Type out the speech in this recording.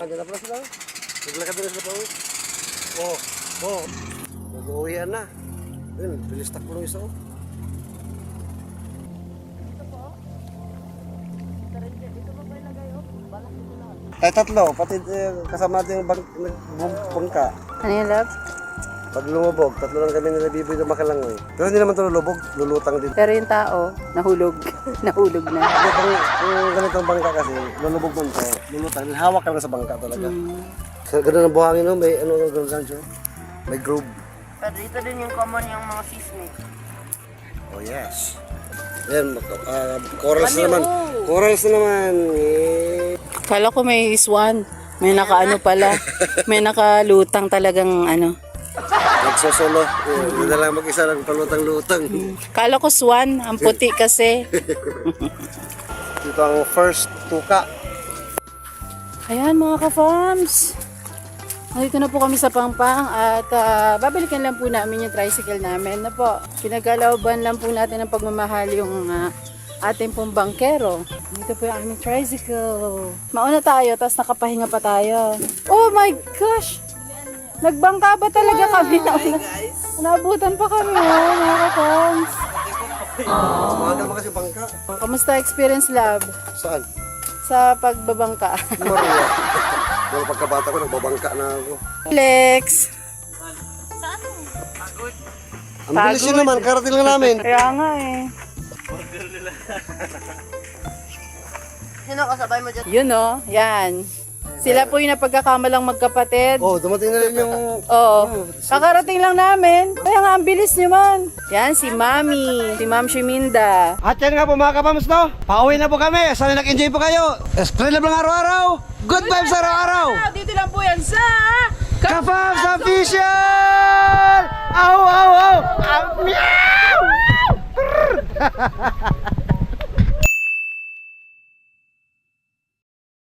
Nandiyan na pala sila. Naglakad na sila pa. Oh, oh. Mag-uwihan na. Ayun, bilis takbo ng isa. Ito po. Ito pa ba ilagay? Balak ito lahat. Ay, tatlo. Pati kasama natin yung bangka. Ano yung love? Pag lumubog, tatlo lang kami nila biboy na makalangoy. Pero hindi naman ito lulubog, lulutang din. Pero yung tao, nahulog. Nahulog na. Hindi, kung ganitong bangka kasi, lulubog mo ito, lulutang. Hawak ka lang sa bangka talaga. So, ganun ang buhangin, no? May ano, ganun siya. May groove. Pero dito din yung common yung mga sismic. Oh, yes. Ayan, corals na naman. Corals na naman. Eh. Kala ko may swan. May nakaano pala. May nakalutang talagang ano. Nagsosolo. Hindi na lang mag-isa lang palutang-lutang. Kala ko swan. Ang puti kasi. Dito ang first tuka. Ayan mga ka-farms. Nandito na po kami sa Pangpang at babalikan lang po namin yung tricycle namin na po. Pinagkalooban lang po natin ng pagmamahal yung ating pong bangkero. Dito po yung aming tricycle. Mauna tayo, tapos nakapahinga pa tayo. Oh my gosh! Nagbangka ba talaga kami? Naabutan pa kami, oh, mga ka-farms. Mahal naman kasi bangka. Kamusta experience, love? Saan? Sa pagbabangka. Maria. Pero pagkabata ko, nagbabangka na ako. Lex! Ang bilis yun naman, karating lang namin. Kaya nga eh. Sino kasabay mo dyan? Yun o, yan. Sila po yung napagkakamalang magkapatid. Oh, dumating na rin yung... Oo. Kakarating lang namin. Kaya nga, ang bilis nyo man. Yan, si Mami. Si Ma'am Shiminda. At yan nga po mga kapams, no? Pauwi na po kami. Sana nag-enjoy po kayo. Spread lang araw-araw. Good vibes araw-araw. Dito lang po yan sa... Kapams Official!